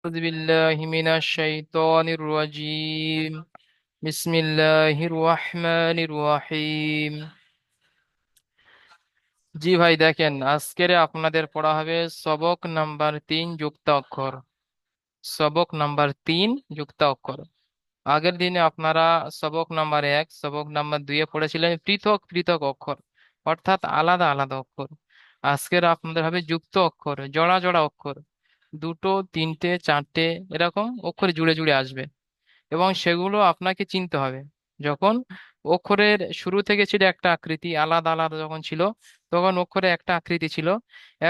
أعوذ بالله من الشيطان الرجيم. بسم الله الرحمن الرحيم। জি ভাই, দেখেন আজকের আপনাদের পড়া হবে সবক নাম্বার 3 যুক্ত অক্ষর। সবক নাম্বার 3 যুক্ত অক্ষর। আগের দিনে আপনারা সবক নাম্বার 1 সবক নাম্বার 2 এ পড়েছিলেন পৃথক পৃথক অক্ষর, অর্থাৎ আলাদা আলাদা অক্ষর। আজকের আপনাদের হবে যুক্ত অক্ষর, জোড়া জোড়া অক্ষর। দুটো, তিনটে, চারটে এরকম অক্ষর জুড়ে জুড়ে আসবে এবং সেগুলো আপনাকে চিনতে হবে। যখন অক্ষরের শুরু থেকে ছিল একটা আকৃতি, আলাদা আলাদা যখন ছিল তখন অক্ষরে একটা আকৃতি ছিল।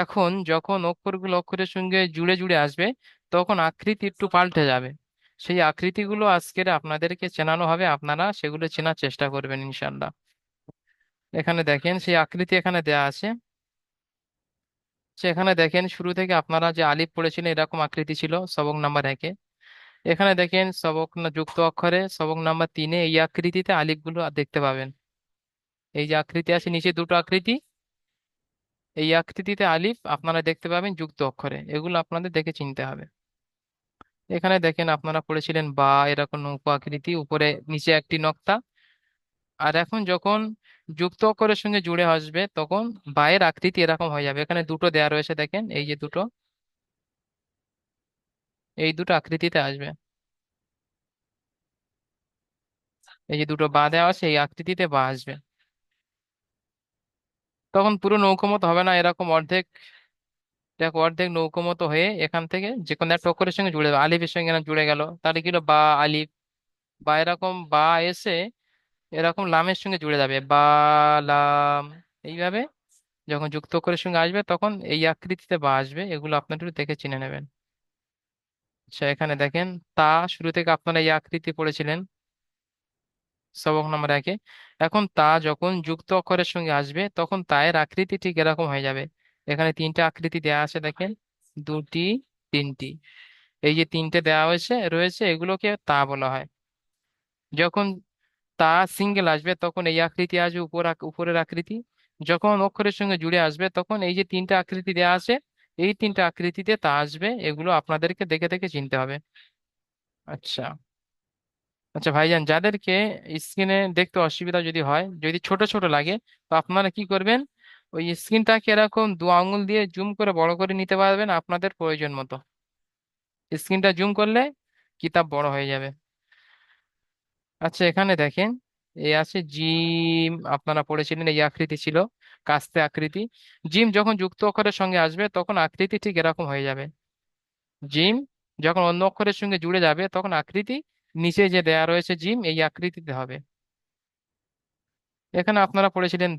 এখন যখন অক্ষরগুলো অক্ষরের সঙ্গে জুড়ে জুড়ে আসবে তখন আকৃতি একটু পাল্টে যাবে। সেই আকৃতিগুলো আজকের আপনাদেরকে চেনানো হবে, আপনারা সেগুলো চেনার চেষ্টা করবেন ইনশাল্লাহ। এখানে দেখেন সেই আকৃতি এখানে দেয়া আছে। সেখানে দেখেন শুরু থেকে আপনারা যে আলিফ পড়েছিলেন এরকম আকৃতি ছিল সবক নাম্বার 1-এ। এখানে দেখেন যুক্ত অক্ষরে সবক নাম্বার 3-এ এই আকৃতিতে আলিফগুলো দেখতে পাবেন। এই যে আকৃতি আছে নিচে দুটো আকৃতি, এই আকৃতিতে আলিফ আপনারা দেখতে পাবেন যুক্ত অক্ষরে, এগুলো আপনাদের দেখে চিনতে হবে। এখানে দেখেন আপনারা পড়েছিলেন বা, এরকম উপ আকৃতি, উপরে নিচে একটি নক্তা। আর এখন যখন যুক্ত অক্ষরের সঙ্গে জুড়ে আসবে তখন বায়ের আকৃতি এরকম হয়ে যাবে। এখানে দুটো দেয়া রয়েছে, দেখেন এই যে দুটো, এই দুটো আকৃতিতে আসবে। এই যে দুটো বা দেওয়া আছে এই আকৃতিতে বা আসবে। তখন পুরো নৌকো মতো হবে না, এরকম অর্ধেক, দেখো অর্ধেক নৌকো মতো হয়ে এখান থেকে যে কোনো একটা অক্ষরের সঙ্গে জুড়ে যাবে, আলিফের সঙ্গে না জুড়ে গেল তাহলে কি হলো বা আলিফ। বা এরকম বা এসে এরকম লামের সঙ্গে জুড়ে যাবে বা লাম। এইভাবে যখন যুক্ত অক্ষরের সঙ্গে আসবে তখন এই আকৃতিতে বা আসবে, এগুলো আপনার একটু দেখে চিনে নেবেন। আচ্ছা, এখানে দেখেন তা, শুরু থেকে আপনারা এই আকৃতি পড়েছিলেন সবক নম্বর 1-এ। এখন তা যখন যুক্ত অক্ষরের সঙ্গে আসবে তখন তায়ের আকৃতি ঠিক এরকম হয়ে যাবে। এখানে তিনটা আকৃতি দেয়া আছে, দেখেন দুটি, তিনটি। এই যে তিনটে দেওয়া হয়েছে রয়েছে এগুলোকে তা বলা হয়। যখন তা সিঙ্গেল আসবে তখন এই আকৃতি আসবে, উপরের আকৃতি। যখন অক্ষরের সঙ্গে জুড়ে আসবে তখন এই যে তিনটা আকৃতি দেওয়া আছে এই তিনটা আকৃতিতে তা আসবে, এগুলো আপনাদেরকে দেখে দেখে চিনতে হবে। আচ্ছা। আচ্ছা ভাইজান, যাদেরকে স্ক্রিনে দেখতে অসুবিধা যদি হয়, যদি ছোট ছোট লাগে, তো আপনারা কি করবেন, ওই স্ক্রিনটাকে এরকম দু আঙ্গুল দিয়ে জুম করে বড় করে নিতে পারবেন আপনাদের প্রয়োজন মতো। স্ক্রিনটা জুম করলে কিতাব বড় হয়ে যাবে। আচ্ছা, এখানে দেখেন এই আছে জিম, আপনারা পড়েছিলেন এই আকৃতি ছিল, কাস্তে আকৃতি। জিম যখন যুক্ত অক্ষরের সঙ্গে আসবে তখন আকৃতি ঠিক এরকম হয়ে যাবে। জিম যখন অন্য অক্ষরের সঙ্গে জুড়ে যাবে তখন আকৃতি নিচে যে দেয়া রয়েছে জিম এই আকৃতিতে হবে। এখানে আপনারা পড়েছিলেন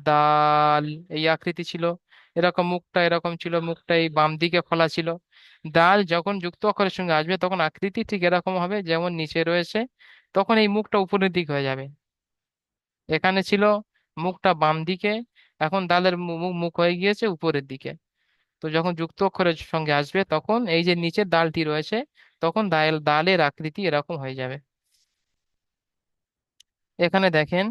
দাল, এই আকৃতি ছিল, এরকম মুখটা এরকম ছিল, মুখটা এই বাম দিকে খোলা ছিল। দাল যখন যুক্ত অক্ষরের সঙ্গে আসবে তখন আকৃতি ঠিক এরকম হবে যেমন নিচে রয়েছে, তখন এই মুখটা উপরের দিক হয়ে যাবে। এখানে ছিল মুখটা বাম দিকে, এখন দালের মুখ মুখ হয়ে গিয়েছে উপরের দিকে। তো যখন যুক্ত অক্ষরের সঙ্গে আসবে তখন এই যে নিচের ডালটি রয়েছে তখন দালের আকৃতি এরকম হয়ে যাবে। এখানে দেখেন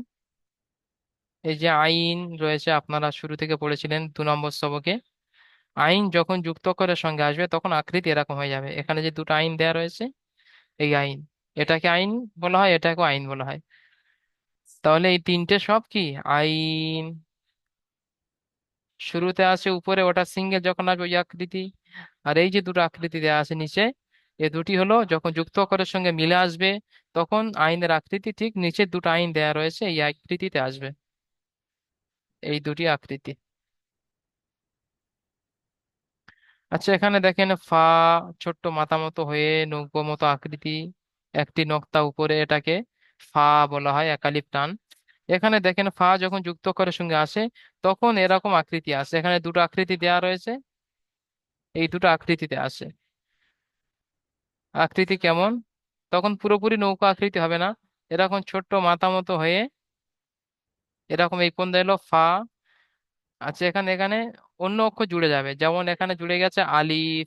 এই যে আইন রয়েছে, আপনারা শুরু থেকে পড়েছিলেন 2 নম্বর সবকে। আইন যখন যুক্ত অক্ষরের সঙ্গে আসবে তখন আকৃতি এরকম হয়ে যাবে। এখানে যে দুটো আইন দেয়া রয়েছে এই আইন, এটাকে আইন বলা হয়, এটাকে আইন বলা হয়। তাহলে এই তিনটে সব কি আইন। শুরুতে আছে উপরে ওটা সিঙ্গেল, যখন আসবে ওই আকৃতি। আর এই যে দুটো আকৃতি দেওয়া আছে নিচে, এ দুটি হলো যখন যুক্ত অক্ষরের সঙ্গে মিলে আসবে তখন আইনের আকৃতি ঠিক নিচের দুটো আইন দেয়া রয়েছে এই আকৃতিতে আসবে। এই দুটি আকৃতি। আচ্ছা, এখানে দেখেন ফা, ছোট্ট মাথা মতো হয়ে নৌকো মতো আকৃতি, একটি নক্তা উপরে, এটাকে ফা বলা হয়, একালিপ টান। এখানে দেখেন ফা যখন যুক্ত অক্ষরের সঙ্গে আসে তখন এরকম আকৃতি আসে। এখানে দুটো আকৃতি দেওয়া রয়েছে, এই দুটো আকৃতিতে আসে। আকৃতি কেমন, তখন পুরোপুরি নৌকা আকৃতি হবে না, এরকম ছোট্ট মাথা মতো হয়ে এরকম এই কোণ এলো ফা। আচ্ছা, এখানে এখানে অন্য অক্ষর জুড়ে যাবে, যেমন এখানে জুড়ে গেছে আলিফ,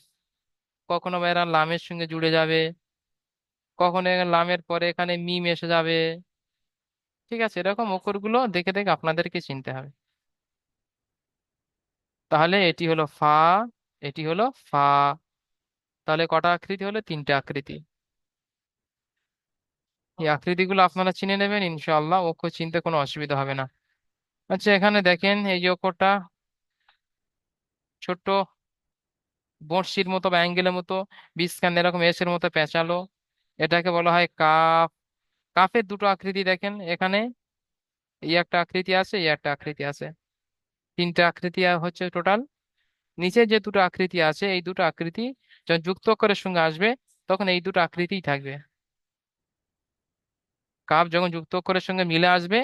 কখনো বা এরা লামের সঙ্গে জুড়ে যাবে, কখনো এখানে লামের পরে এখানে মিম এসে যাবে। ঠিক আছে, এরকম অক্ষরগুলো দেখে দেখে আপনাদেরকে চিনতে হবে। তাহলে এটি হলো ফা, এটি হলো ফা। তাহলে কটা আকৃতি হলো? তিনটে আকৃতি। এই আকৃতিগুলো আপনারা চিনে নেবেন, ইনশাআল্লাহ অক্ষর চিনতে কোনো অসুবিধা হবে না। আচ্ছা, এখানে দেখেন এই যে অক্ষরটা ছোট্ট বড়শির মতো বা অ্যাঙ্গেলের মতো, বীজখানে এরকম এসের মতো পেঁচালো, এটাকে বলা হয় কাফ। কাফের দুটো আকৃতি দেখেন এখানে, এই একটা আকৃতি আছে, এই একটা আকৃতি আছে, তিনটে আকৃতি হচ্ছে টোটাল। নিচে যে দুটো আকৃতি আছে, এই দুটো আকৃতি যখন যুক্ত অক্ষরের সঙ্গে আসবে তখন এই দুটো আকৃতিই থাকবে। কাপ যখন যুক্ত অক্ষরের সঙ্গে মিলে আসবে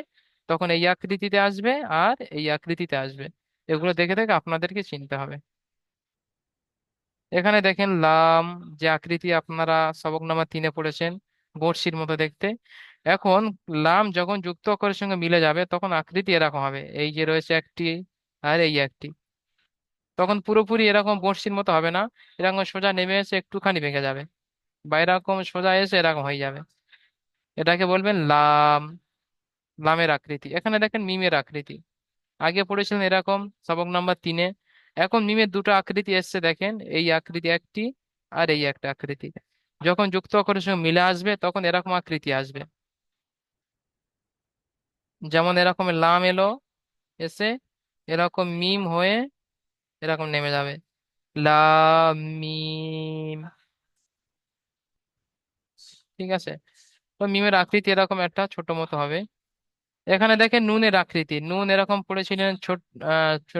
তখন এই আকৃতিতে আসবে আর এই আকৃতিতে আসবে। এগুলো দেখে দেখে আপনাদেরকে চিনতে হবে। এখানে দেখেন লাম, যে আকৃতি আপনারা সবক নাম্বার 3-এ পড়েছেন, বড়শির মতো দেখতে। এখন লাম যখন যুক্ত অক্ষরের সঙ্গে মিলে যাবে তখন আকৃতি এরকম হবে, এই যে রয়েছে একটি আর এই একটি। তখন পুরোপুরি এরকম বড়শির মতো হবে না, এরকম সোজা নেমে এসে একটুখানি ভেঙে যাবে, বা এরকম সোজা এসে এরকম হয়ে যাবে। এটাকে বলবেন লাম, লামের আকৃতি। এখানে দেখেন মিমের আকৃতি, আগে পড়েছিলেন এরকম সবক নাম্বার 3-এ। এখন মিমের দুটো আকৃতি এসছে দেখেন, এই আকৃতি একটি আর এই একটা আকৃতি। যখন যুক্ত অক্ষরের সঙ্গে মিলে আসবে তখন এরকম আকৃতি আসবে। যেমন এরকম লাম এলো, এসে এরকম মিম হয়ে এরকম নেমে যাবে, লাম মিম। ঠিক আছে, তো মিমের আকৃতি এরকম একটা ছোট মতো হবে। এখানে দেখেন নুনের আকৃতি, নুন এরকম পড়েছিলেন ছোট,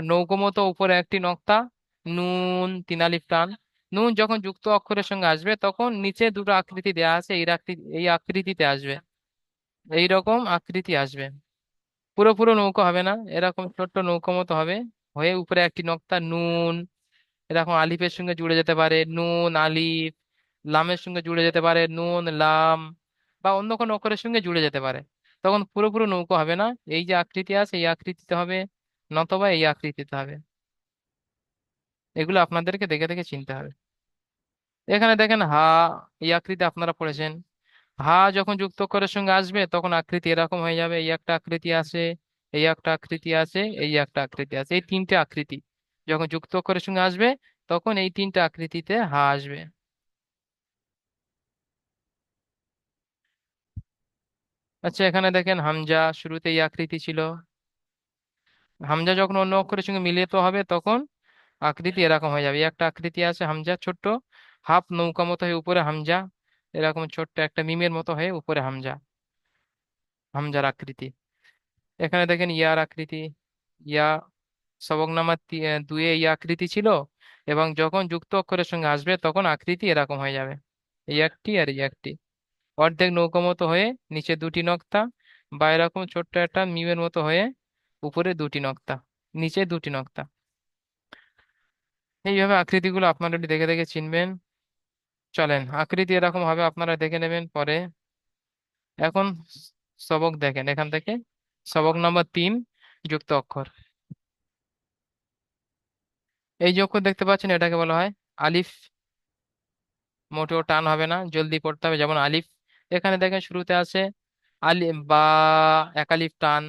নৌকো মতো উপরে একটি নক্তা, নুন 3 আলিফ টান। নুন যখন যুক্ত অক্ষরের সঙ্গে আসবে তখন নিচে দুটো আকৃতি দেয়া আছে, এই আকৃতি এই আকৃতিতে আসবে, এই রকম আকৃতি আসবে। পুরো পুরো নৌকো হবে না, এরকম ছোট্ট নৌকো মতো হবে, হয়ে উপরে একটি নক্তা নুন, এরকম আলিফের সঙ্গে জুড়ে যেতে পারে নুন আলিফ, লামের সঙ্গে জুড়ে যেতে পারে নুন লাম, বা অন্য কোনো অক্ষরের সঙ্গে জুড়ে যেতে পারে। তখন পুরোপুরো নৌকো হবে না, এই যে আকৃতি আছে এই আকৃতিতে হবে, নতবা এই আকৃতিতে হবে। এগুলো আপনাদেরকে দেখে দেখে চিনতে হবে। এখানে দেখেন হা, এই আকৃতি আপনারা পড়েছেন। হা যখন যুক্ত অক্ষরের সঙ্গে আসবে তখন আকৃতি এরকম হয়ে যাবে, এই একটা আকৃতি আছে, এই একটা আকৃতি আছে, এই একটা আকৃতি আছে, এই তিনটে আকৃতি যখন যুক্ত অক্ষরের সঙ্গে আসবে তখন এই তিনটে আকৃতিতে হা আসবে। আচ্ছা, এখানে দেখেন হামজা, শুরুতে এই আকৃতি ছিল, হামজা যখন অন্য অক্ষরের সঙ্গে মিলিত হবে তখন আকৃতি এরকম হয়ে যাবে। এই একটা আকৃতি আছে হামজা ছোট্ট, হাফ নৌকা মতো হয়ে উপরে হামজা, এরকম ছোট্ট একটা মিমের মতো হয়ে উপরে হামজা, হামজার আকৃতি। এখানে দেখেন ইয়ার আকৃতি, ইয়া সবক নাম্বার 2-এ এই আকৃতি ছিল, এবং যখন যুক্ত অক্ষরের সঙ্গে আসবে তখন আকৃতি এরকম হয়ে যাবে, এই একটি আর এই একটি, অর্ধেক নৌকা মতো হয়ে নিচে দুটি নক্তা, বা এরকম ছোট্ট একটা মিমের মতো হয়ে উপরে দুটি নক্তা, নিচে দুটি নক্তা। এইভাবে আকৃতিগুলো আপনারা একটু দেখে দেখে চিনবেন। চলেন, আকৃতি এরকম হবে আপনারা দেখে নেবেন পরে। এখন সবক দেখেন এখান থেকে, সবক নাম্বার 3, যুক্ত অক্ষর। এই যে অক্ষর দেখতে পাচ্ছেন এটাকে বলা হয় আলিফ। মোটেও টান হবে না, জলদি পড়তে হবে। যেমন আলিফ, এখানে দেখেন শুরুতে আছে আলিফ বা, 1 আলিফ টান,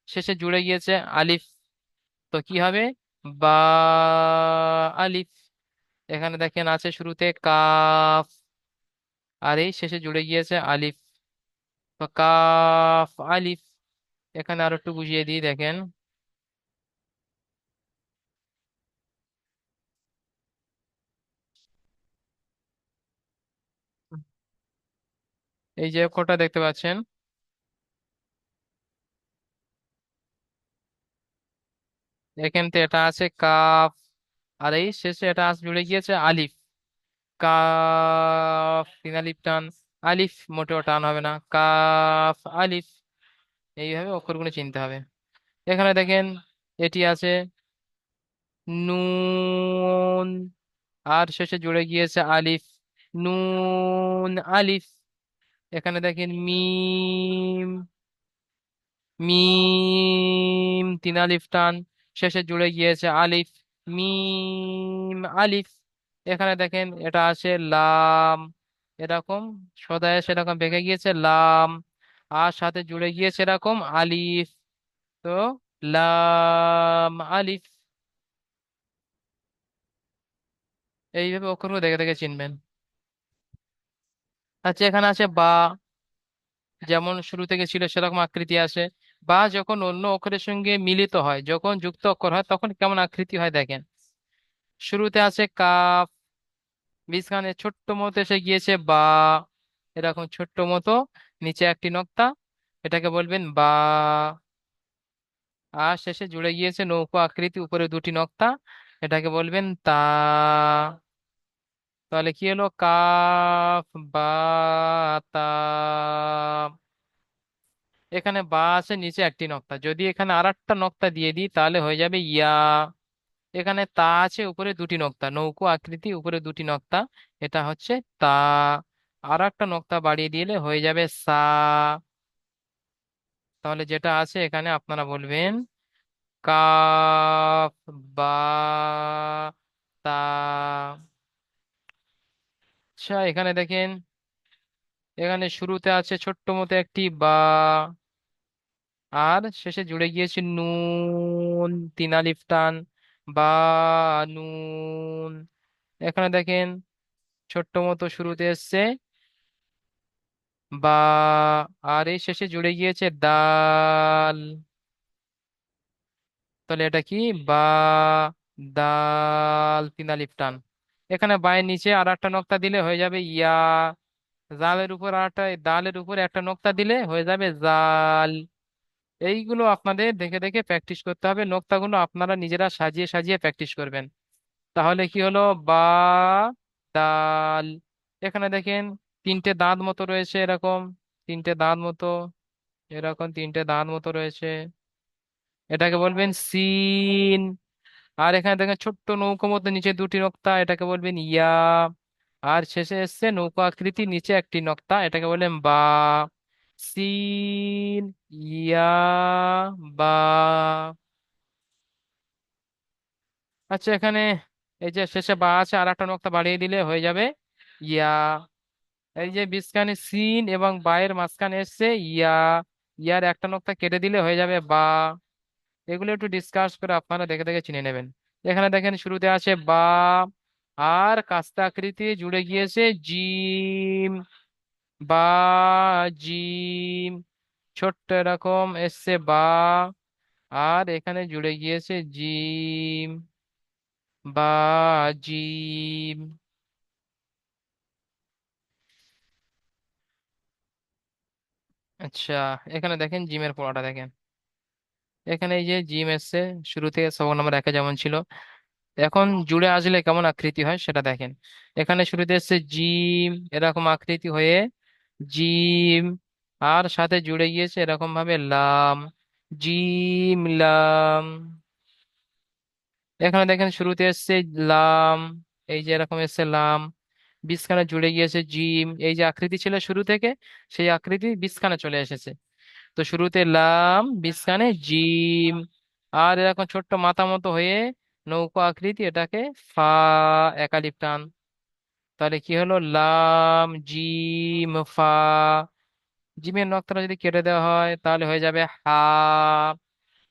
শেষে জুড়ে গিয়েছে আলিফ, তো কি হবে? বা আলিফ। এখানে দেখেন আছে শুরুতে কাফ, আর এই শেষে জুড়ে গিয়েছে আলিফ, তো কাফ আলিফ। এখানে আরো একটু বুঝিয়ে দিই দেখেন, এই যে অক্ষরটা দেখতে পাচ্ছেন, এখান থেকে এটা আছে কাফ, আর এই শেষে এটা জুড়ে গিয়েছে আলিফ, কাফ 3 আলিফ টান, আলিফ মোটেও টান হবে না, কাফ আলিফ। এইভাবে অক্ষরগুলো চিনতে হবে। এখানে দেখেন এটি আছে নুন, আর শেষে জুড়ে গিয়েছে আলিফ, নুন আলিফ। এখানে দেখেন মিম, মিম 3 আলিফ টান, শেষে জুড়ে গিয়েছে আলিফ, মিম আলিফ। এখানে দেখেন এটা আছে লাম, এরকম সদায় সেরকম বেঁকে গিয়েছে লাম, আর সাথে জুড়ে গিয়েছে এরকম আলিফ, তো লাম আলিফ। এইভাবে অক্ষরগুলো দেখে দেখে চিনবেন। আচ্ছা, এখানে আছে বা, যেমন শুরু থেকে ছিল সেরকম আকৃতি আসে। বা যখন অন্য অক্ষরের সঙ্গে মিলিত হয়, যখন যুক্ত অক্ষর হয়, তখন কেমন আকৃতি হয় দেখেন। শুরুতে আছে কাফ, মাঝখানে ছোট্ট মতো এসে গিয়েছে বা, এরকম ছোট্ট মতো, নিচে একটি নক্তা, এটাকে বলবেন বা। আর শেষে জুড়ে গিয়েছে নৌকো আকৃতি, উপরে দুটি নক্তা, এটাকে বলবেন তা। তাহলে কি হলো, কাফ বা তা। এখানে বা আছে, নিচে একটি নক্তা, যদি এখানে আর একটা নক্তা দিয়ে দিই তাহলে হয়ে যাবে ইয়া। এখানে তা আছে, উপরে দুটি নক্তা, নৌকো আকৃতি, উপরে দুটি নক্তা, এটা হচ্ছে তা। আর একটা নক্তা বাড়িয়ে দিলে হয়ে যাবে সা। তাহলে যেটা আছে এখানে আপনারা বলবেন কাফ বা তা। আচ্ছা, এখানে দেখেন, এখানে শুরুতে আছে ছোট্ট মতো একটি বা, আর শেষে জুড়ে গিয়েছে নুন, তিন আলিফ টান, বা নুন। এখানে দেখেন, ছোট্ট মতো শুরুতে এসছে বা, আর এই শেষে জুড়ে গিয়েছে দাল। তাহলে এটা কি, বা দাল, তিন আলিফ টান। এখানে বায়ের নিচে আর একটা নক্তা দিলে হয়ে যাবে ইয়া। জালের উপর আর একটা, দালের উপর একটা নক্তা দিলে হয়ে যাবে জাল। এইগুলো আপনাদের দেখে দেখে প্র্যাকটিস করতে হবে, নোক্তাগুলো আপনারা নিজেরা সাজিয়ে সাজিয়ে প্র্যাকটিস করবেন। তাহলে কি হলো, বা দাল। এখানে দেখেন, তিনটে দাঁত মতো রয়েছে এরকম, তিনটে দাঁত মতো, এরকম তিনটে দাঁত মতো রয়েছে, এটাকে বলবেন সিন। আর এখানে দেখেন ছোট্ট নৌকো মতো নিচে দুটি নক্তা, এটাকে বলবেন ইয়া। আর শেষে এসছে নৌকো আকৃতি, নিচে একটি নক্তা, এটাকে বলবেন বা। সিন, ইয়া, বা। আচ্ছা, এখানে এই যে শেষে বা আছে, আর একটা নক্তা বাড়িয়ে দিলে হয়ে যাবে ইয়া। এই যে মাঝখানে সিন এবং বা এর মাঝখানে এসছে ইয়া, ইয়ার একটা নক্তা কেটে দিলে হয়ে যাবে বা। এগুলো একটু ডিসকাস করে আপনারা দেখে দেখে চিনে নেবেন। এখানে দেখেন শুরুতে আছে বা, আর কাস্তে আকৃতি জুড়ে গিয়েছে জিম, বা জিম, ছোট্ট এরকম এসছে বা, আর এখানে জুড়ে গিয়েছে জিম, বা জিম। আচ্ছা, এখানে দেখেন জিমের পড়াটা দেখেন। এখানে এই যে জিম এসছে, শুরু থেকে সবক নম্বর একে যেমন ছিল, এখন জুড়ে আসলে কেমন আকৃতি হয় সেটা দেখেন। এখানে শুরুতে এসছে জিম, এরকম আকৃতি হয়ে জিম, আর সাথে জুড়ে গিয়েছে এরকম ভাবে লাম, জিম লাম। এখানে দেখেন শুরুতে এসছে লাম, এই যে এরকম এসছে লাম, বিস্কানে জুড়ে গিয়েছে জিম, এই যে আকৃতি ছিল শুরু থেকে, সেই আকৃতি বিস্কানে চলে এসেছে। তো শুরুতে লাম, বিস্কানে জিম, আর এরকম ছোট্ট মাথা মতো হয়ে নৌকো আকৃতি, এটাকে ফা, একালিপ টান। তাহলে কি হলো, লাম জিম ফা। জিমের নক্তাটা যদি কেটে দেওয়া হয় তাহলে হয়ে যাবে হা।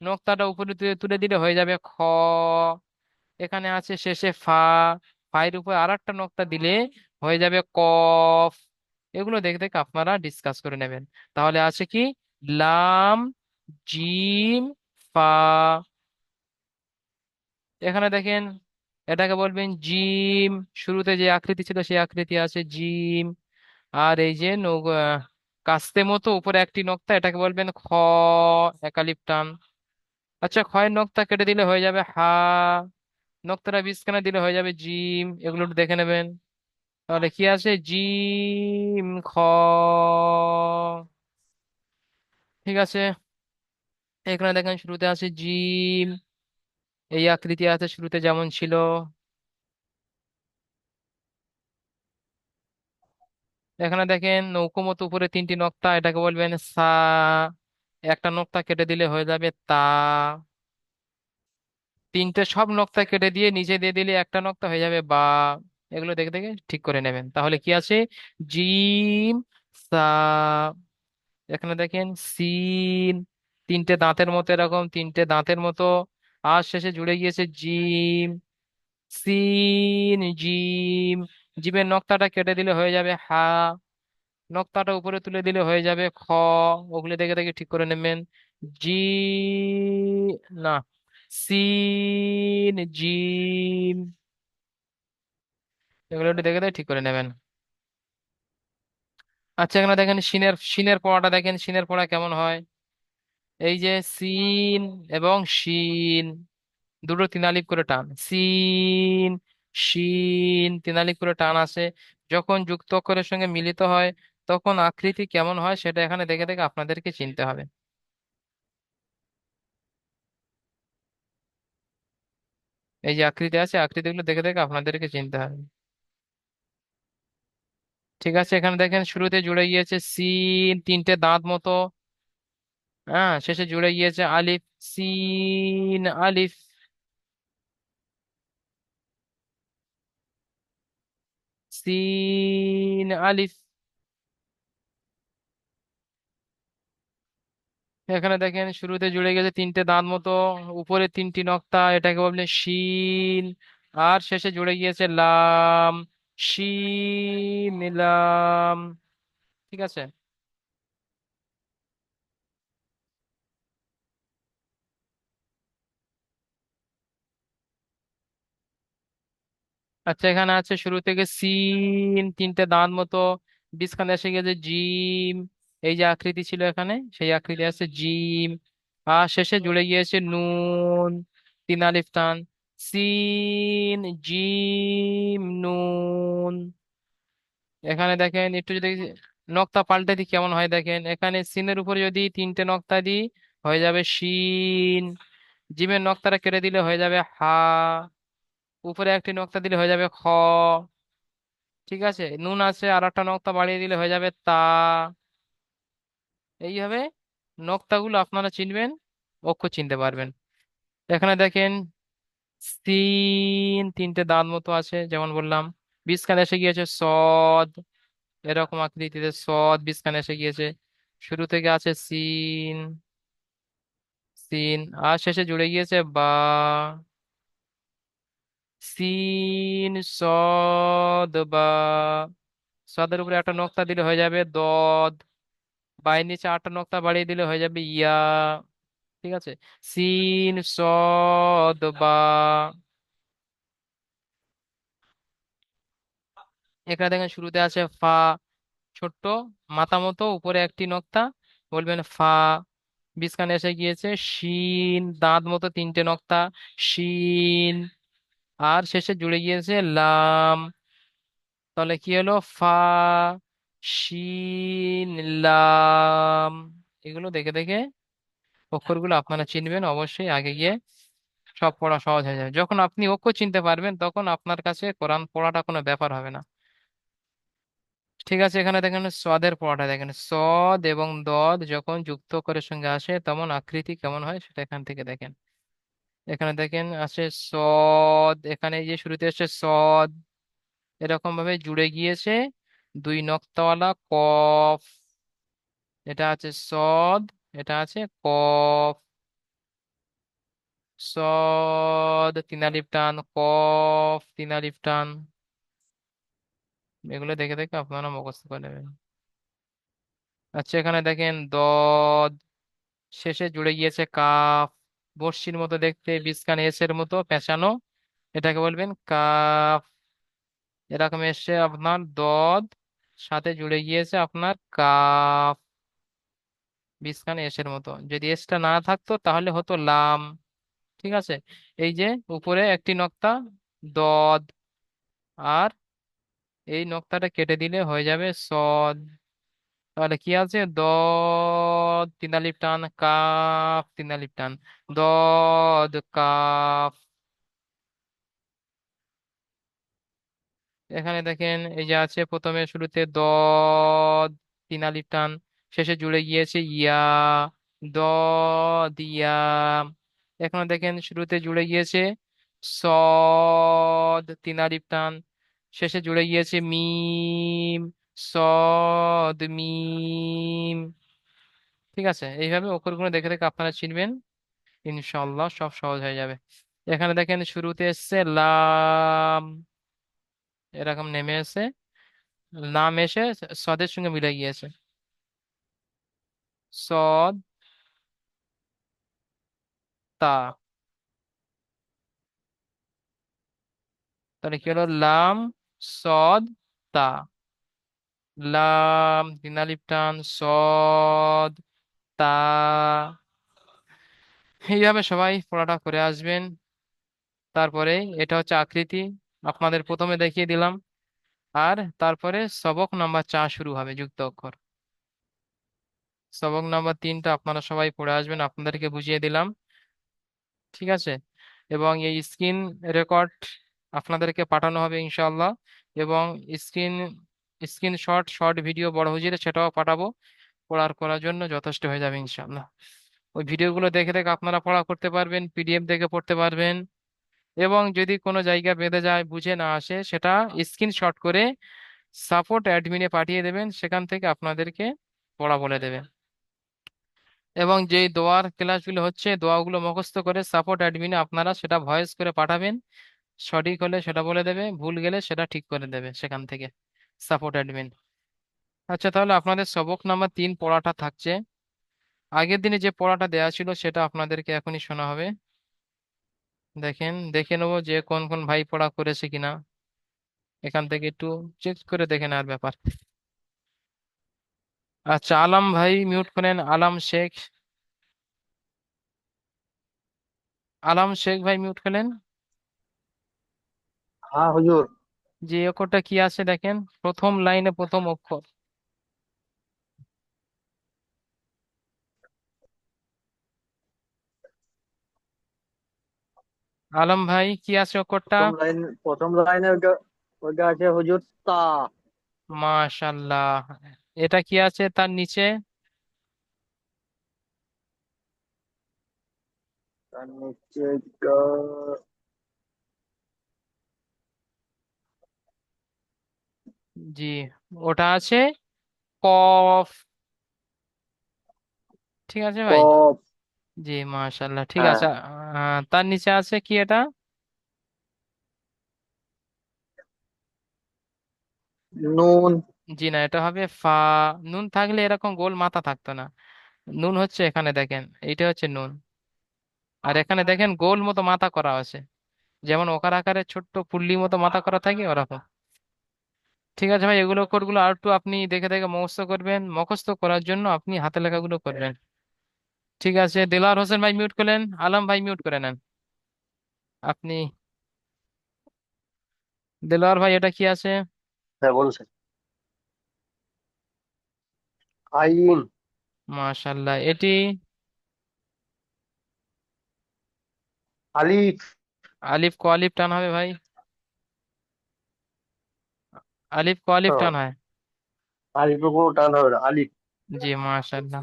নক্তাটা উপরে তুলে তুলে দিলে হয়ে যাবে খ। এখানে আছে শেষে ফা, ফাইয়ের উপর আর একটা নক্তা দিলে হয়ে যাবে কফ। এগুলো দেখে দেখে আপনারা ডিসকাস করে নেবেন। তাহলে আছে কি, লাম জিম ফা। এখানে দেখেন, এটাকে বলবেন জিম, শুরুতে যে আকৃতি ছিল সেই আকৃতি আছে জিম, আর এই যে কাস্তে মতো উপরে একটি নক্তা, এটাকে বলবেন খ, একালিপ টান। আচ্ছা, খয়ের নক্তা কেটে দিলে হয়ে যাবে হা, নক্তাটা বিস্কানে দিলে হয়ে যাবে জিম, এগুলো একটু দেখে নেবেন। তাহলে কি আছে, জিম খ। ঠিক আছে, এখানে দেখেন শুরুতে আছে জিম, এই আকৃতি আছে শুরুতে যেমন ছিল। এখানে দেখেন নৌকো মতো উপরে তিনটি নক্তা, এটাকে বলবেন সা, একটা নক্তা কেটে দিলে হয়ে যাবে তা। তিনটে সব নক্তা কেটে দিয়ে নিচে দিয়ে দিলে একটা নক্তা হয়ে যাবে বা। এগুলো দেখে দেখে ঠিক করে নেবেন। তাহলে কি আছে, জিম সা। এখানে দেখেন সিন, তিনটে দাঁতের মতো, এরকম তিনটে দাঁতের মতো, আর শেষে জুড়ে গিয়েছে জিম, সিন জিম, জিমের নক্তাটা কেটে দিলে হয়ে যাবে হা। নক্তাটা উপরে তুলে দিলে হয়ে যাবে খ। ওগুলো দেখে দেখে ঠিক করে নেবেন। জি, না, সিন, জিম, এগুলো একটু দেখে দেখে ঠিক করে নেবেন। আচ্ছা, এখানে দেখেন সিনের সিনের পড়াটা দেখেন, সিনের পড়া কেমন হয়। এই যে সিন এবং শিন, দুটো তিন আলিফ করে টান, সিন, শিন, তিন আলিফ করে টান আসে। যখন যুক্ত অক্ষরের সঙ্গে মিলিত হয় তখন আকৃতি কেমন হয় সেটা এখানে দেখে দেখে আপনাদেরকে চিনতে হবে। এই যে আকৃতি আছে, আকৃতিগুলো দেখে দেখে আপনাদেরকে চিনতে হবে। ঠিক আছে, এখানে দেখেন শুরুতে জুড়ে গিয়েছে সিন, তিনটে দাঁত মতো। হ্যাঁ, শেষে জুড়ে গিয়েছে আলিফ, সিন আলিফ, সিন আলিফ। এখানে দেখেন শুরুতে জুড়ে গেছে তিনটে দাঁত মতো, উপরে তিনটি নক্তা, এটাকে বললে শিন। আর শেষে জুড়ে গিয়েছে লাম, শিন লাম। ঠিক আছে। আচ্ছা, এখানে আছে শুরু থেকে সিন, তিনটে দাঁত মতো, বিস্কানে এসে গেছে জিম। এই যে আকৃতি ছিল এখানে, সেই আকৃতি আছে জিম। আর শেষে জুড়ে গিয়েছে নুন, তিন আলিফ টান, সিন, জিম, নুন। এখানে দেখেন একটু যদি নক্তা পাল্টে দিই কেমন হয় দেখেন, এখানে সিনের উপরে যদি তিনটে নক্তা দিই হয়ে যাবে শিন। জিমের নক্তাটা কেটে দিলে হয়ে যাবে হা। উপরে একটি নক্তা দিলে হয়ে যাবে খ। ঠিক আছে, নুন আছে, আর একটা নক্তা বাড়িয়ে দিলে হয়ে যাবে তা। এইভাবে নক্তাগুলো আপনারা চিনবেন, অক্ষর চিনতে পারবেন। এখানে দেখেন সিন, তিনটে দাঁত মতো আছে যেমন বললাম। বিস্কান এসে গিয়েছে সদ, এরকম আকৃতিতে সদ বিস্কান এসে গিয়েছে। শুরু থেকে আছে সিন, সিন, আর শেষে জুড়ে গিয়েছে বা, সিন সদ বা। সদের উপরে একটা নক্তা দিলে হয়ে যাবে দদ, বাইয়ের নিচে আটটা নক্তা বাড়িয়ে দিলে হয়ে যাবে ইয়া। ঠিক আছে, সিন সদ বা। এখানে দেখেন শুরুতে আছে ফা, ছোট্ট মাথা মতো, উপরে একটি নক্তা, বলবেন ফা। বিস্কানে এসে গিয়েছে শিন, দাঁত মতো তিনটে নক্তা, শিন। আর শেষে জুড়ে গিয়েছে লাম, তাহলে কি হলো ফা, শিন, লাম। এগুলো দেখে দেখে অক্ষরগুলো আপনারা চিনবেন অবশ্যই, আগে গিয়ে সব পড়া সহজ হয়ে যাবে। যখন আপনি অক্ষর চিনতে পারবেন তখন আপনার কাছে কোরআন পড়াটা কোনো ব্যাপার হবে না। ঠিক আছে, এখানে দেখেন সদের পড়াটা দেখেন, সদ এবং দদ যখন যুক্ত করে সঙ্গে আসে তখন আকৃতি কেমন হয় সেটা এখান থেকে দেখেন। এখানে দেখেন আছে সদ, এখানে এই যে শুরুতে আসছে সদ, এরকম ভাবে জুড়ে গিয়েছে দুই নক্তাওয়ালা কফ। এটা আছে সদ, এটা আছে কফ। সদ তিন আলিফ টান, কফ তিন আলিফ টান। এগুলো দেখে দেখে আপনারা মুখস্থ করে নেবেন। আচ্ছা, এখানে দেখেন দদ, শেষে জুড়ে গিয়েছে কাফ, বড়শির মতো দেখতে, বিস্কান এসের মতো পেঁচানো, এটাকে বলবেন কাফ। এরকম এসে আপনার দদ, সাথে জুড়ে গিয়েছে আপনার কাফ, বিস্কান এসের মতো। যদি এসটা না থাকতো তাহলে হতো লাম। ঠিক আছে, এই যে উপরে একটি নক্তা দদ, আর এই নক্তাটা কেটে দিলে হয়ে যাবে সদ। তাহলে কি আছে, দদ তিন আলিফ টান, কাফ তিন আলিফ টান, দদ কাফ। এখানে দেখেন এই যে আছে প্রথমে শুরুতে দদ, তিন আলিফ টান, শেষে জুড়ে গিয়েছে ইয়া, দদ ইয়া। এখানে দেখেন শুরুতে জুড়ে গিয়েছে সদ, তিন আলিফ টান, শেষে জুড়ে গিয়েছে মিম, সদ মিম। ঠিক আছে, এইভাবে অক্ষরগুলো দেখে দেখে আপনারা চিনবেন, ইনশাল্লাহ সব সহজ হয়ে যাবে। এখানে দেখেন শুরুতে এসছে লাম, এরকম নেমে এসে নাম এসে সদের সঙ্গে মিলে গিয়েছে। সদ তা। তাহলে কি হলো? লাম সদ তা। লাম তিন আলিফ টান সদ তা। এইভাবে সবাই পড়াটা করে আসবেন। তারপরে এটা হচ্ছে আকৃতি, আপনাদের প্রথমে দেখিয়ে দিলাম। আর তারপরে সবক নাম্বার 4 শুরু হবে, যুক্ত অক্ষর। সবক নাম্বার 3টা আপনারা সবাই পড়ে আসবেন, আপনাদেরকে বুঝিয়ে দিলাম। ঠিক আছে। এবং এই স্ক্রিন রেকর্ড আপনাদেরকে পাঠানো হবে ইনশাআল্লাহ। এবং স্ক্রিন স্ক্রিনশট শর্ট ভিডিও বড় হুজিরে সেটাও পাঠাবো। করার জন্য যথেষ্ট হয়ে যাবে ইনশাআল্লাহ। ওই ভিডিওগুলো দেখে দেখে আপনারা পড়া করতে পারবেন, পিডিএফ দেখে পড়তে পারবেন। এবং যদি কোনো জায়গা বেঁধে যায়, বুঝে না আসে, সেটা স্ক্রিনশট করে সাপোর্ট অ্যাডমিনে পাঠিয়ে দেবেন, সেখান থেকে আপনাদেরকে পড়া বলে দেবে। এবং যেই দোয়ার ক্লাসগুলো হচ্ছে, দোয়াগুলো মুখস্থ করে সাপোর্ট অ্যাডমিনে আপনারা সেটা ভয়েস করে পাঠাবেন। সঠিক হলে সেটা বলে দেবে, ভুল গেলে সেটা ঠিক করে দেবে সেখান থেকে সাপোর্ট অ্যাডমিন। আচ্ছা, তাহলে আপনাদের সবক নাম্বার 3 পড়াটা থাকছে। আগের দিনে যে পড়াটা দেওয়া ছিল সেটা আপনাদেরকে এখনই শোনা হবে। দেখেন, দেখে নেবো যে কোন কোন ভাই পড়া করেছে কিনা। এখান থেকে একটু চেক করে দেখে নেওয়ার ব্যাপার। আচ্ছা, আলাম ভাই মিউট করেন, আলাম শেখ। আলাম শেখ ভাই মিউট করেন। হ্যাঁ হুজুর। যে অক্ষরটা কি আছে দেখেন, প্রথম লাইনে প্রথম অক্ষর। আলম ভাই কি আছে অক্ষরটা? প্রথম লাইনে ওইটা, ওইটা আছে হুজুর তা। মাশাল্লাহ। এটা কি আছে তার নিচে? তার নিচে গ- জি, ওটা আছে কফ। ঠিক আছে ভাই। কফ। জি মাশাল্লাহ, ঠিক হ্যাঁ। আছে। তার নিচে আছে কি এটা? নুন। জি না, এটা হবে ফা। নুন থাকলে এরকম গোল মাথা থাকতো না। নুন হচ্ছে এখানে দেখেন, এইটা হচ্ছে নুন। আর এখানে দেখেন গোল মতো মাথা করা আছে, যেমন ওকার আকারে ছোট্ট পুল্লি মতো মাথা করা থাকে ওরকম। ঠিক আছে ভাই, এগুলো কোডগুলো আর একটু আপনি দেখে দেখে মুখস্থ করবেন। মুখস্থ করার জন্য আপনি হাতে লেখাগুলো করবেন। ঠিক আছে, দেলার হোসেন ভাই মিউট করলেন, আলম ভাই মিউট করে নেন আপনি। দেলোয়ার ভাই এটা কি আছে? হ্যাঁ বলছেন। আইন। মাশাল্লাহ, এটি? আলিফ। আলিফ কো আলিফ টান হবে ভাই? আলিফ কো আলিফ হ্যাঁ, টান হয়? আলিফে কোনো টান হবে না, আলিফ। জি মাশাল্লাহ।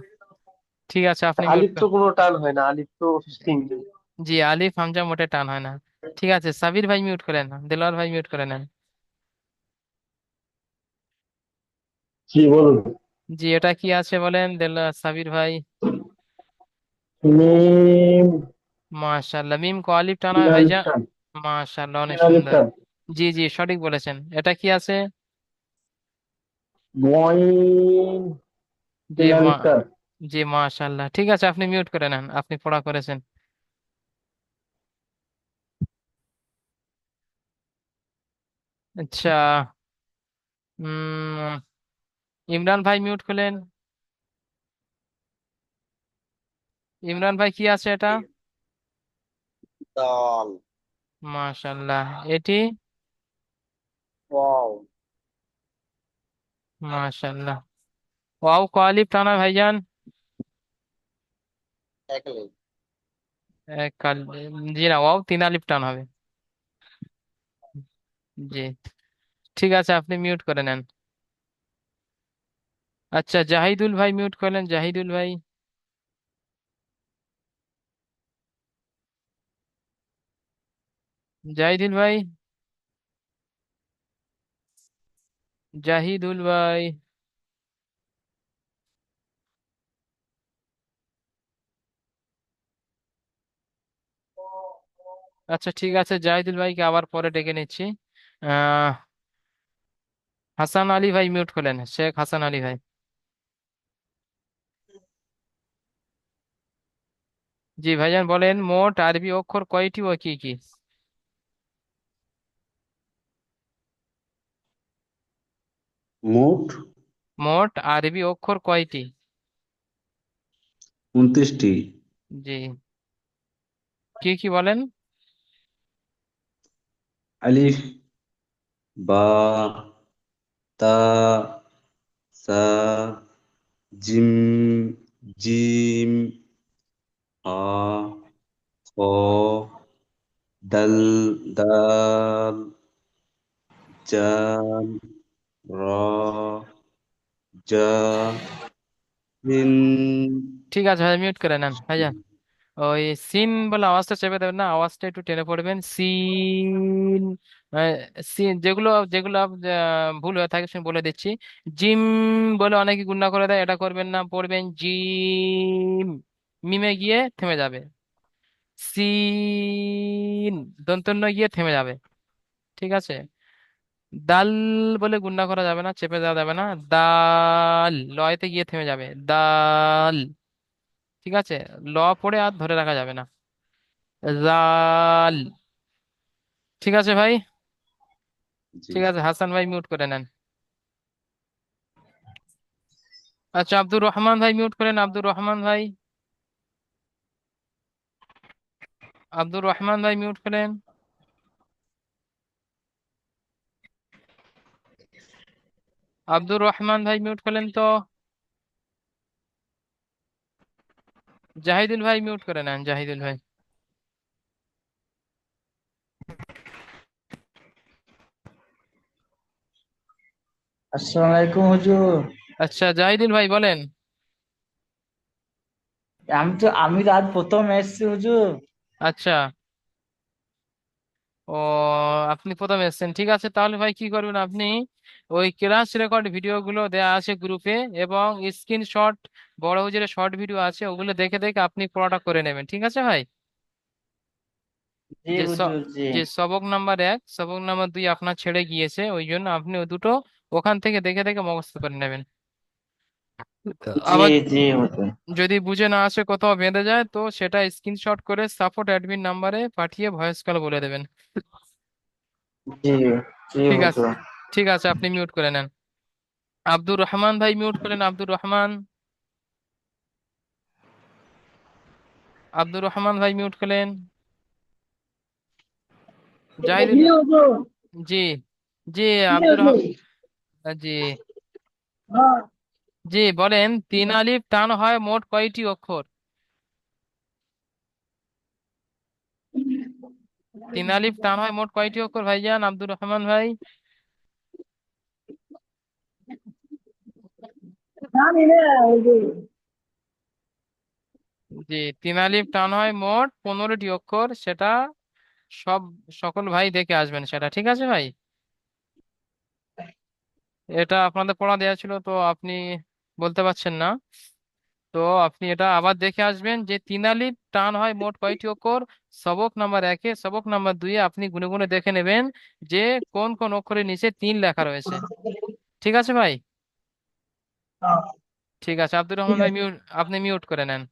ঠিক আছে, আপনি মিউট আলিফ কর। তো কোনো টান হয় না, আলিফ তো সিঙ্গেল। জি, আলিফ হামজা মোটে টান হয় না। ঠিক আছে, সাবির ভাই মিউট করে নেন, দেলোয়ার ভাই মিউট করে নেন। কি বলুন? জি, এটা কি আছে বলেন সাবির ভাই? মিম। মাশাল্লাহ, মিম কো আলিফ টান তিন হয় আলিফ ভাইজান। টান। মাশাল্লাহ, তিন অনেক আলিফ সুন্দর। টান। জি জি, সঠিক বলেছেন। এটা কি আছে? বয়ন। জি তিন মা আলিফ টান। জি মাশাল্লাহ, ঠিক আছে, আপনি মিউট করে নেন, আপনি পড়া করেছেন। আচ্ছা। উম ইমরান ভাই মিউট করলেন। ইমরান ভাই কি আছে এটা? দাল। মাশাল্লাহ, এটি? ওয়াও। মাশাল্লাহ। ওয়াও কোয়ালিফ টানা ভাইজান? একলে। এক কাল জি না, ওয়াও তিন আলিফ টান হবে। জি, ঠিক আছে, আপনি মিউট করে নেন। আচ্ছা, জাহিদুল ভাই মিউট করলেন, জাহিদুল ভাই। জাহিদুল ভাই, জাহিদুল ভাই। আচ্ছা ঠিক আছে, জাহিদুল ভাইকে আবার পরে ডেকে নিচ্ছি। আহ হাসান আলী ভাই মিউট করলেন, শেখ হাসান আলী ভাই। জি ভাইজান বলেন, মোট আরবি অক্ষর কয়টি ও কি কি? মোট মোট আরবি অক্ষর কয়টি? 29টি। জি, কি কি বলেন? আলিফ, বা, তা, সা, জিম, জিম, হা, খ, দাল, দাল, জাল, র, জা, সিন, ঠিক আছে ভাই, মিউট করে নেন ভাইজান। ওই সিন বলে আওয়াজটা চেপে দেবেন না, আওয়াজটা একটু টেনে পড়বেন, সিন। আহ, সিন যেগুলো যেগুলো ভুল হয়ে থাকে সেগুলো বলে দিচ্ছি। জিম বলে অনেকে গুণনা করে দেয়, এটা করবেন না, পড়বেন জিম। মিমে গিয়ে থেমে যাবে। সিন দন্তন্য গিয়ে থেমে যাবে। ঠিক আছে। দাল বলে গুণনা করা যাবে না, চেপে দেওয়া যাবে না। দাল লয়তে গিয়ে থেমে যাবে, দাল। ঠিক আছে। ল পড়ে আর ধরে রাখা যাবে না। জাল। ঠিক আছে ভাই। জি। ঠিক আছে, হাসান ভাই মিউট করে নেন। আচ্ছা, আব্দুর রহমান ভাই মিউট করেন, আব্দুর রহমান ভাই। আব্দুর রহমান ভাই মিউট করেন। আব্দুর রহমান ভাই মিউট করলেন তো। জাহিদুল ভাই মিউট করে নেন, জাহিদুল ভাই। আসসালামু আলাইকুম হুজুর। আচ্ছা জাহিদুল ভাই বলেন। আমি রাত প্রথম এসেছি হুজুর। আচ্ছা। ও, আপনি প্রথমে এসেছেন, ঠিক আছে, তাহলে ভাই কি করবেন আপনি, ওই ক্লাস রেকর্ড ভিডিও গুলো দেওয়া আছে গ্রুপে, এবং স্ক্রিনশট, বড় হুজুরের শর্ট ভিডিও আছে, ওগুলো দেখে দেখে আপনি পড়াটা করে নেবেন, ঠিক আছে ভাই? জি যে হুজুর জি। যে সবক নাম্বার 1, সবক নাম্বার 2 আপনার ছেড়ে গিয়েছে, ওই জন্য আপনি ওই দুটো ওখান থেকে দেখে দেখে মুখস্থ করে নেবেন। জি আবার জি হুজুর। যদি বুঝে না আসে, কোথাও বেঁধে যায়, তো সেটা স্ক্রিনশট করে সাপোর্ট অ্যাডমিন নাম্বারে পাঠিয়ে ভয়েস কল বলে দেবেন। জি জি ঠিক আছে। হুজুর। ঠিক আছে, আপনি মিউট করে নেন। আব্দুর রহমান ভাই মিউট করেন, আব্দুর রহমান। আব্দুর রহমান ভাই মিউট করেন। জাহিদুল। জি। জি। জি। জি বলেন, তিন আলিফ টান হয় মোট কয়টি অক্ষর? তিন আলিফ টান হয় মোট কয়টি অক্ষর ভাইজান, আব্দুর রহমান ভাই? জি, তিন আলিফ টান হয় মোট 15টি অক্ষর, সেটা সব সকল ভাই দেখে আসবেন সেটা, ঠিক আছে ভাই? এটা আপনাদের পড়া দেওয়া ছিল তো আপনি বলতে পারছেন না, তো আপনি এটা আবার দেখে আসবেন যে তিন আলিফ টান হয় মোট কয়টি অক্ষর। সবক নাম্বার 1, সবক নাম্বার 2 আপনি গুনে গুনে দেখে নেবেন যে কোন কোন অক্ষরের নিচে তিন লেখা রয়েছে। ঠিক আছে ভাই? ঠিক আছে, আব্দুর রহমান ভাই মিউট, আপনি মিউট করে নেন।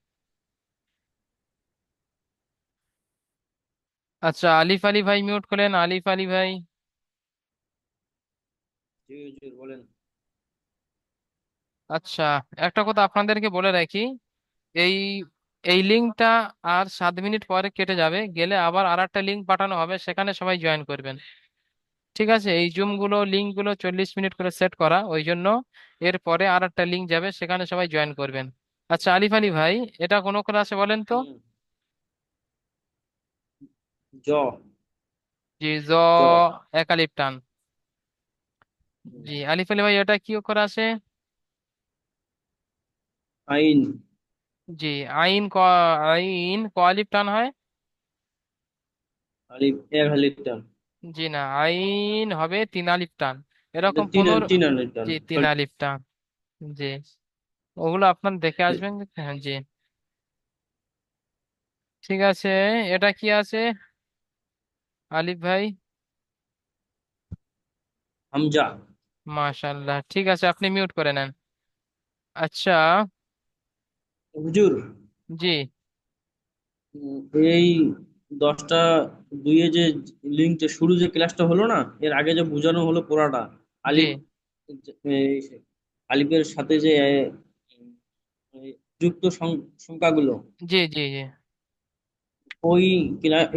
আচ্ছা, আলিফ আলী ভাই মিউট করেন, আলিফ আলী ভাই। জি হুজুর বলেন। আচ্ছা, একটা কথা আপনাদেরকে বলে রাখি, এই এই লিঙ্কটা আর 7 মিনিট পরে কেটে যাবে, গেলে আবার আর একটা লিঙ্ক পাঠানো হবে, সেখানে সবাই জয়েন করবেন। ঠিক আছে, এই জুম গুলো লিঙ্ক গুলো 40 মিনিট করে সেট করা, ওই জন্য এরপরে আর একটা লিঙ্ক যাবে, সেখানে সবাই জয়েন করবেন। আচ্ছা আলিফ আলী ভাই, এটা কোন ক্লাসে বলেন তো? হুম। জ, জি, জ। জ। এক আলিফ টান। হুম। জি আলিফ আলী ভাই, এটা কি অক্ষর আছে? আইন, জি। আইন আইন ক আলিফ টান হয়? আলিফ, এক আলিফ টান। জি না, আইন হবে 3 আলিফ টান, এটা এরকম তিন 15। তিন আলিফ টান, জি, তিন সরি। আলিফ টান। জি, ওগুলো আপনার দেখে আসবেন। হ্যাঁ জি। ঠিক আছে, এটা কি আছে আলিফ ভাই? হামজা, মাশাল্লাহ, ঠিক আছে, আপনি মিউট করে নেন। আচ্ছা। হুজুর, জি উম, এই 10টা 2-এ যে লিঙ্কটা শুরু যে ক্লাসটা হলো না, এর আগে যে বোঝানো হলো পড়াটা জি আলিফ, এই আলিফের সাথে যে এই যুক্ত সংখ্যাগুলো, জি জি জি। ওই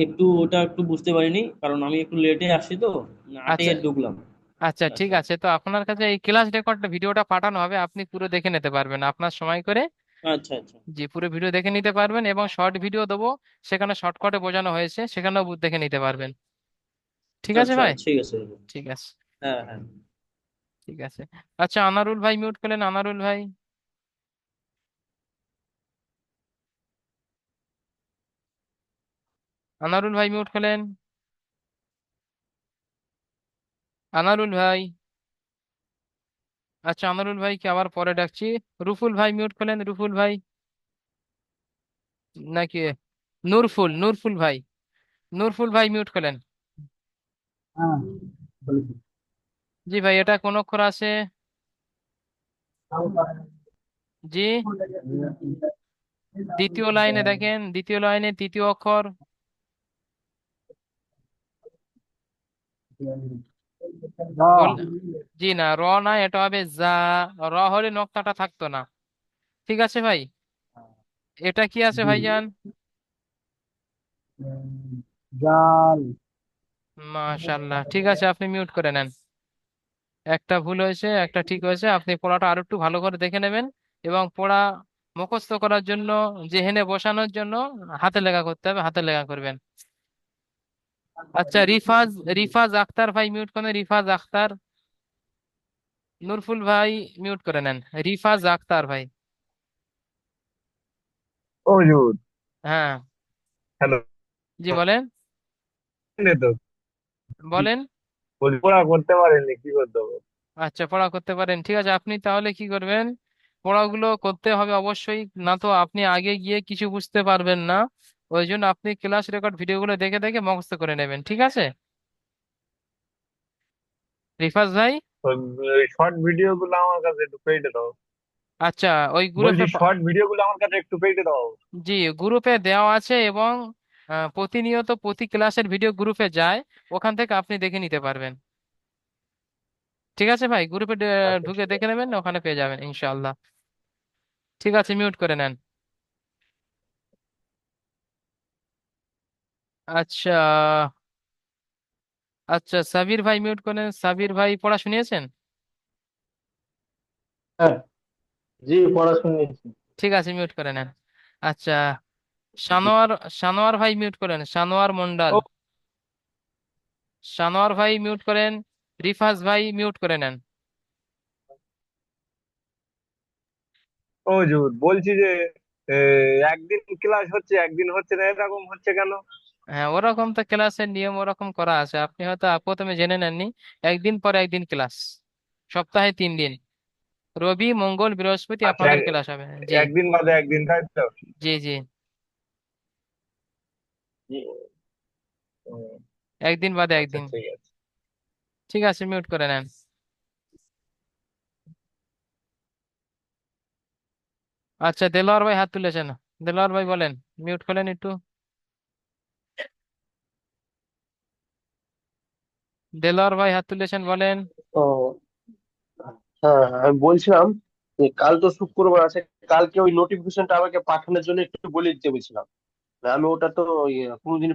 একটু ওটা একটু বুঝতে পারিনি, কারণ আমি একটু লেটে আসি তো, আটে আচ্ছা ঢুকলাম আচ্ছা, ঠিক ক্লাসে। আছে, তো আপনার কাছে এই ক্লাস রেকর্ডটা ভিডিওটা পাঠানো হবে, আপনি পুরো দেখে নিতে পারবেন আপনার সময় করে। আচ্ছা আচ্ছা জি, পুরো ভিডিও দেখে নিতে পারবেন, এবং শর্ট ভিডিও দেবো, সেখানে শর্টকাটে বোঝানো হয়েছে, সেখানেও দেখে নিতে পারবেন। ঠিক আছে আচ্ছা, ভাই। ঠিক আছে হুজুর। ঠিক আছে। হ্যাঁ হ্যাঁ। ঠিক আছে। আচ্ছা, আনারুল ভাই মিউট করলেন, আনারুল ভাই। আনারুল ভাই মিউট করলেন। আনারুল ভাই। আচ্ছা, আনারুল ভাইকে আবার পরে ডাকছি। রুফুল ভাই মিউট করলেন, রুফুল ভাই। নাকি নূরফুল, নূরফুল ভাই। নূরফুল ভাই মিউট করলেন। হ্যাঁ, বলেছি। জি ভাই, এটা কোন অক্ষর আছে? জি, দ্বিতীয় লাইনে দেখেন, দ্বিতীয় লাইনে তৃতীয় অক্ষর। বল। জি না, র না, এটা হবে যা। র হলে নক্তাটা থাকতো না। ঠিক আছে ভাই। এটা কি আছে জি। ভাইজান? জাল। মাশাল্লাহ, ঠিক আছে, আপনি মিউট করে নেন। একটা ভুল হয়েছে, একটা ঠিক হয়েছে, আপনি পড়াটা আরো একটু ভালো করে দেখে নেবেন, এবং পড়া মুখস্থ করার জন্য, জেহেনে বসানোর জন্য হাতে লেখা করতে হবে, হাতে লেখা করবেন। আচ্ছা, রিফাজ, রিফাজ আখতার ভাই মিউট করেন, রিফাজ আখতার। নূরফুল ভাই মিউট করে নেন। রিফাজ আখতার ভাই। ও হুজুর, হ্যাঁ। হ্যালো। জি বলেন। তো বলেন। পড়া করতে পারেননি, কি করতে হবে? আচ্ছা, পড়া করতে পারেন, ঠিক আছে, আপনি তাহলে কি করবেন, পড়াগুলো করতে হবে অবশ্যই, না তো আপনি আগে গিয়ে কিছু বুঝতে পারবেন না। ওই জন্য আপনি ক্লাস রেকর্ড ভিডিওগুলো দেখে দেখে মুখস্থ করে নেবেন, ঠিক আছে রিফাজ ভাই? ওই শর্ট ভিডিও গুলো আমার কাছে একটু পেইটে দাও। আচ্ছা, ওই বলছি গ্রুপে শর্ট ভিডিও গুলো আমার কাছে একটু পেইটে দাও। জি, গ্রুপে দেওয়া আছে, এবং প্রতিনিয়ত প্রতি ক্লাসের ভিডিও গ্রুপে যায়, ওখান থেকে আপনি দেখে নিতে পারবেন। ঠিক আছে ভাই, গ্রুপে আচ্ছা, ঢুকে ঠিক দেখে আছে। নেবেন, ওখানে পেয়ে যাবেন ইনশাআল্লাহ। ঠিক আছে, মিউট করে নেন। আচ্ছা। আচ্ছা, সাবির ভাই মিউট করেন, সাবির ভাই পড়া শুনিয়েছেন? হ্যাঁ, জি, পড়াশোনা নিয়েছি। ঠিক আছে, মিউট করে নেন। আচ্ছা, সানোয়ার, সানোয়ার ভাই মিউট করেন, সানোয়ার মন্ডল। ও সানোয়ার ভাই মিউট করেন। রিফাজ ভাই মিউট করে নেন। ও হুজুর, বলছি যে এ, একদিন ক্লাস হচ্ছে একদিন হচ্ছে না, এরকম হচ্ছে কেন? হ্যাঁ, ওরকম তো ক্লাসের নিয়ম ওরকম করা আছে, আপনি হয়তো প্রথমে জেনে নেননি। একদিন পর একদিন ক্লাস, সপ্তাহে 3 দিন, রবি মঙ্গল বৃহস্পতি আচ্ছা, আপনাদের ক্লাস হবে। জি একদিন বাদে একদিন, তাই তো? জি জি। জি। হুম, একদিন বাদে আচ্ছা, একদিন। ঠিক আছে। ঠিক আছে, মিউট করে নেন। আচ্ছা, দেলোয়ার ভাই হাত তুলেছেন। দেলোয়ার ভাই বলেন, মিউট করেন একটু। দেলোয়ার ভাই হাত তুলেছেন, বলেন। ও, হ্যাঁ, আমি বলছিলাম যে কাল তো শুক্রবার আছে, কালকে ওই নোটিফিকেশনটা আমাকে পাঠানোর জন্য একটু বলে দিতে বলছিলাম। না, আমি ওটা তো কোনোদিন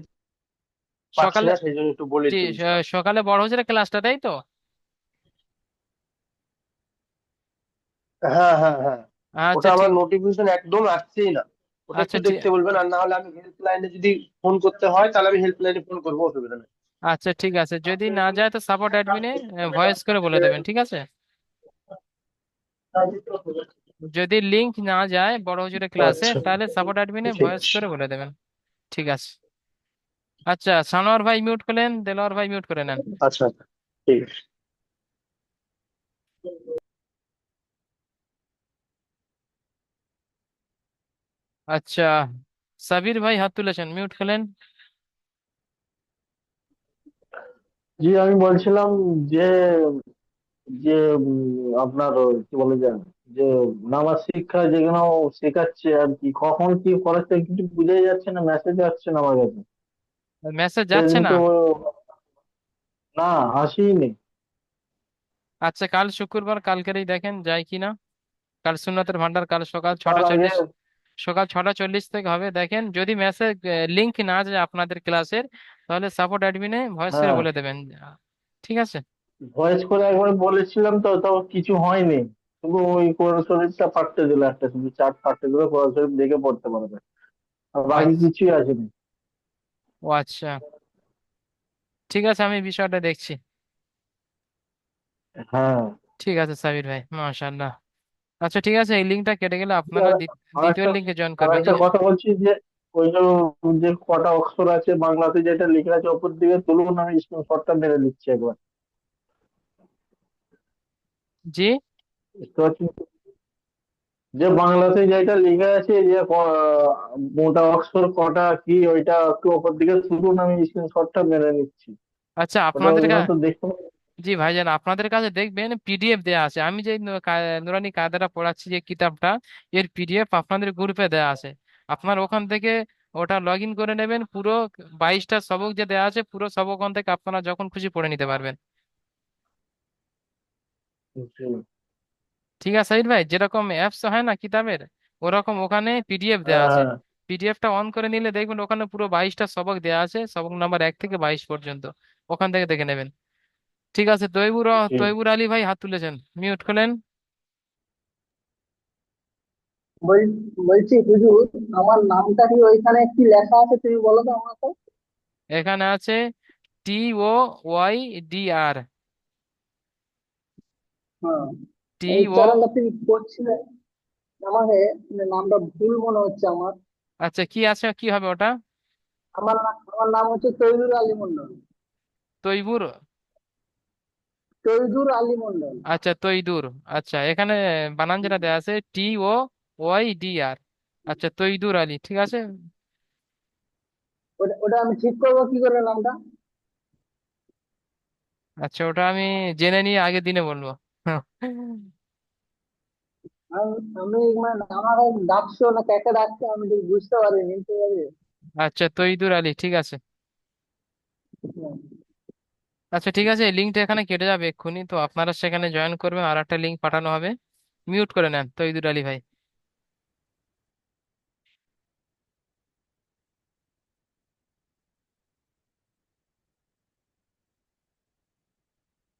পাচ্ছি সকালে। না, সেই জন্য একটু বলে জি, দিতে বলছিলাম। সকালে বড় হয়েছিল ক্লাসটা, তাই তো? হ্যাঁ হ্যাঁ হ্যাঁ, আচ্ছা ওটা ঠিক। আমার নোটিফিকেশন একদম আসছেই না। ওটা আচ্ছা একটু ঠিক। দেখতে বলবেন, আর না হলে আমি হেল্পলাইনে যদি ফোন করতে হয় তাহলে আমি হেল্পলাইনে ফোন করবো, অসুবিধা নেই। আচ্ছা ঠিক আছে, যদি না যায় তো সাপোর্ট অ্যাডমিনে ভয়েস করে বলে দেবেন, ঠিক আছে? যদি লিংক না যায় বড় হুজুরের ক্লাসে, আচ্ছা, তাহলে সাপোর্ট অ্যাডমিনে ঠিক ভয়েস আছে। করে বলে দেবেন। ঠিক আছে। আচ্ছা, সানোয়ার ভাই মিউট করলেন, দেলোয়ার ভাই মিউট করে নেন। আচ্ছা, ঠিক আছে। আচ্ছা, সাবির ভাই হাত তুলেছেন, মিউট করলেন। জি, আমি বলছিলাম যে যে আপনার কি বলে যায়, যে নামাজ শিক্ষা যেগুলো শেখাচ্ছে আর কি, কখন কি করাচ্ছে কিছু বুঝাই যাচ্ছে না, মেসেজ আসছে না আমার কাছে। মেসেজ যাচ্ছে সেদিন না? তো না, আসেইনি। আচ্ছা, কাল শুক্রবার, কালকেরই দেখেন যায় কিনা। কাল সুন্নাতের ভান্ডার কাল সকাল তার ছটা আগে চল্লিশ সকাল 6:40 থেকে হবে, দেখেন যদি মেসেজ লিংক না যায় আপনাদের ক্লাসের, তাহলে সাপোর্ট অ্যাডমিনে ভয়েস করে হ্যাঁ, বলে দেবেন। ঠিক আছে। ভয়েস করে একবার বলেছিলাম তো, তাও কিছু হয়নি। শুধু ওই কোরআন শরীফটা পাঠতে দিল, একটা শুধু চার্ট পাঠতে দিল, কোরআন শরীফ দেখে পড়তে পারবে, আর বাকি আচ্ছা। কিছুই আসেনি। ও আচ্ছা, ঠিক আছে, আমি বিষয়টা দেখছি। হ্যাঁ। ঠিক আছে সাবির ভাই, মাশাআল্লাহ। আচ্ছা ঠিক আছে, এই লিঙ্কটা কেটে গেলে আপনারা আর আর দ্বিতীয় একটা লিঙ্কে জয়েন আর করবেন একটা যে। কথা বলছি যে, ওই যে যে কটা অক্ষর আছে বাংলাতে যেটা লেখা আছে ওপর দিকে তুলুন, আমি স্ক্রিনশটটা মেরে দিচ্ছি একবার। জি। বুঝতে পারছেন তো? যে বাংলাতে যেটা লেখা আছে যে মোটা অক্ষর কটা কি, ওইটা একটু ওপর দিকে তুলুন, আমি স্ক্রিনশটটা মেরে নিচ্ছি। আচ্ছা ওটা আপনাদের ওইভাবে তো দেখতে জি ভাইজান, আপনাদের কাছে দেখবেন পিডিএফ দেওয়া আছে। আমি যে নুরানি কায়দাটা পড়াচ্ছি যে কিতাবটা, এর পিডিএফ আপনাদের গ্রুপে দেওয়া আছে। আপনার ওখান থেকে ওটা লগ ইন করে নেবেন, পুরো 22টা সবক যে দেওয়া আছে, পুরো সবক ওখান থেকে আপনারা যখন খুশি পড়ে নিতে পারবেন। পাচ্ছি। ঠিক আছে সাইদ ভাই, যেরকম অ্যাপস হয় না কিতাবের, ওরকম ওখানে পিডিএফ দেওয়া হ্যাঁ, আছে। হ্যাঁ। পিডিএফটা অন করে নিলে দেখবেন ওখানে পুরো 22টা সবক দেওয়া আছে, সবক নাম্বার 1 থেকে 22 পর্যন্ত। ওখান থেকে দেখে নেবেন। ঠিক আছে, ঠিক। তৈবুর আলী ভাই হাত তুলেছেন, মিউট খোলেন। বলছি হুজুর, আমার নামটা কি ওইখানে কি লেখা আছে তুমি বলো তো আমাকে। এখানে আছে TOYDR। হ্যাঁ, টি এই ও উচ্চারণটা তুমি করছিলে আমাকে, নামটা ভুল মনে হচ্ছে আমার। আচ্ছা, কি আছে, কি হবে ওটা? আমার নাম হচ্ছে তৈদুর আলী মন্ডল। তৈবুর। তৈদুর আলী মন্ডল। আচ্ছা তৈদুর। আচ্ছা, এখানে বানান যেটা দেওয়া আছে TOYDR। আচ্ছা তৈদুর আলী, ঠিক আছে। ওটা ওটা আমি ঠিক করবো কি করে নামটা? আচ্ছা, ওটা আমি জেনে নিয়ে আগের দিনে বলবো। আমি মানে আমার ডাকছো না কাকে ডাকছো আমি ঠিক বুঝতে পারিনি, ঠিক আছে। আচ্ছা তৈদুর আলী, ঠিক আছে। আচ্ছা ঠিক আছে, এই লিঙ্কটা এখানে কেটে যাবে এক্ষুনি, তো আপনারা সেখানে জয়েন করবেন, আর একটা লিঙ্ক পাঠানো হবে। মিউট করে নেন তৈদুর আলী ভাই।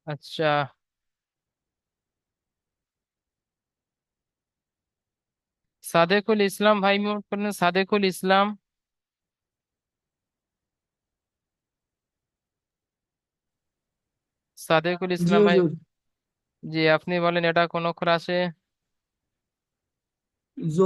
আচ্ছা, সাদেকুল ইসলাম ভাই মিউট করেন, সাদেকুল ইসলাম। সাদেকুল জি ইসলাম ভাই। হুজুর। জি, আপনি বলেন এটা কোন অক্ষর আছে? জো